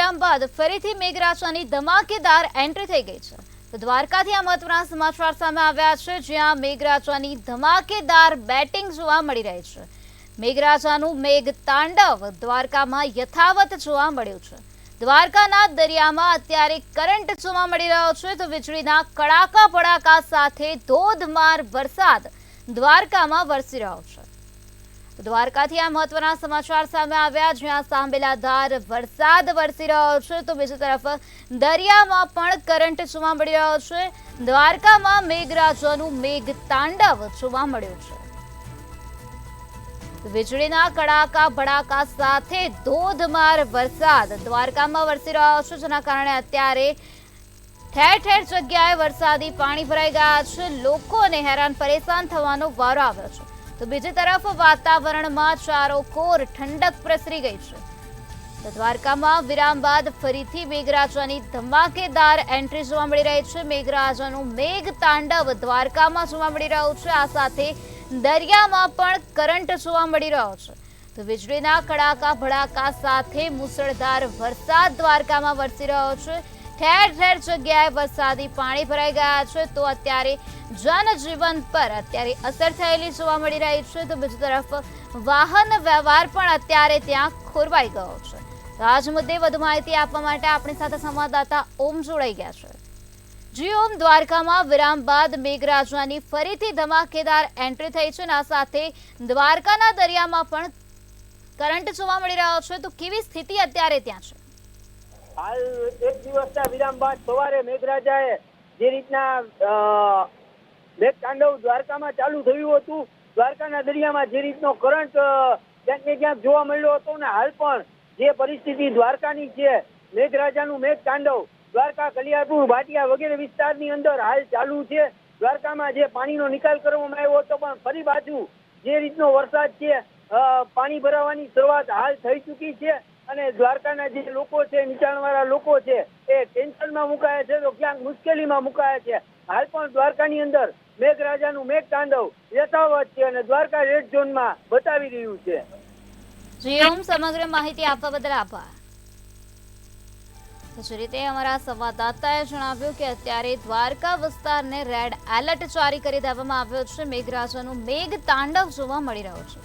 વિરામ બાદ ફરીથી મેઘરાજાની ધમાકેદાર એન્ટ્રી થઈ ગઈ છે। તો દ્વારકાથી આ મહત્વના સમાચાર સામે આવ્યા છે, જ્યાં મેઘરાજાની ધમાકેદાર બેટિંગ જોવા મળી રહી છે। મેઘરાજાનું મેઘ તાંડવ દ્વારકામાં યથાવત જોવા મળ્યું છે। દ્વારકાના દરિયામાં અત્યારે કરંટ જોવા મળી રહ્યો છે, તો વીજળીના કડાકા ભડાકા સાથે ધોધમાર વરસાદ દ્વારકામાં વરસી રહ્યો છે। દ્વારકાથી આ મહત્વના સમાચાર સામે આવ્યા, જ્યાં સાંબેલાધાર વરસાદ વરસી રહ્યો છે, તો બીજી તરફ દરિયામાં પણ કરંટ જોવા મળી રહ્યો છે। દ્વારકામાં મેઘરાજાનું મેઘ તાંડવ જોવા મળ્યું છે। વીજળીના કડાકા ભડાકા સાથે ધોધમાર વરસાદ દ્વારકામાં વરસી રહ્યો છે, જેના કારણે અત્યારે ઠેર ઠેર જગ્યાએ વરસાદી પાણી ભરાઈ ગયા છે। લોકોને હેરાન પરેશાન થવાનો વારો આવ્યો છે, તો બીજી તરફ વાતાવરણમાં ચારોકોર ઠંડક પ્રસરી ગઈ છે। તો દ્વારકામાં વિરામ બાદ ફરીથી મેઘરાજાની ધમાકેદાર એન્ટ્રી જોવા મળી રહી છે। મેઘરાજાનું મેઘ તાંડવ દ્વારકામાં જોવા મળી રહ્યું છે। આ સાથે દરિયામાં પણ કરંટ જોવા મળી રહ્યો છે, તો વીજળીના કડાકા ભડાકા સાથે મુસળધાર વરસાદ દ્વારકામાં વરસી રહ્યો છે। ઠેર ઠેર જગ્યાએ વરસાદી પાણી ભરાઈ ગયા છે, તો અત્યારે જનજીવન પર અત્યારે અસર થયેલી જોવા મળી રહી છે, તો બીજી તરફ વાહન વ્યવહાર પણ અત્યારે ત્યાં ખોરવાઈ ગયો છે। તો આજ મુદ્દે વધુ માહિતી આપવા માટે આપણી સાથે સંવાદદાતા ઓમ જોડાઈ ગયા છે। જી ઓમ, દ્વારકામાં વિરામ બાદ મેઘરાજાની ફરીથી ધમાકેદાર એન્ટ્રી થઈ છે, અને આ સાથે દ્વારકાના દરિયામાં પણ કરંટ જોવા મળી રહ્યો છે, તો કેવી સ્થિતિ અત્યારે ત્યાં છે? હાલ એક દિવસના વિરામ બાદ સવારે મેઘરાજાએ જે રીતના મેઘ તાંડવ દ્વારકામાં ચાલુ થયું હતું, દ્વારકાના દરિયામાં જે રીતનો કરંટ ક્યાંક ને ક્યાંક જોવા મળ્યો હતો, ને હાલ પણ જે પરિસ્થિતિ દ્વારકાની છે, મેઘરાજાનું મેઘ તાંડવ દ્વારકા, કલિયાપુર, ભાટિયા વગેરે વિસ્તારની અંદર હાલ ચાલુ છે। દ્વારકામાં જે પાણીનો નિકાલ કરવામાં આવ્યો હતો, પણ ફરી પાછું જે રીતનો વરસાદ છે, પાણી ભરાવાની શરૂઆત હાલ થઈ ચૂકી છે, અને દ્વારકાના જે લોકો છે, નીચાણવાળા લોકો છે, એ ટેન્શનમાં મુકાયા છે, તો ક્યાંક મુશ્કેલીમાં મુકાયા છે। હાલ પણ દ્વારકાની અંદર મેઘરાજાનું મેઘ તાંડવ યથાવત છે, અને દ્વારકા રેડ ઝોનમાં બતાવી રહ્યું છે। જી ઓમ, સમગ્ર માહિતી આપવા બદલ આભાર। જે રીતે અમારા સંવાદદાતાએ જણાવ્યું કે અત્યારે દ્વારકા વિસ્તારને રેડ એલર્ટ જારી કરી દેવામાં આવ્યો છે। મેઘરાજાનું મેઘ તાંડવ જોવા મળી રહ્યું છે।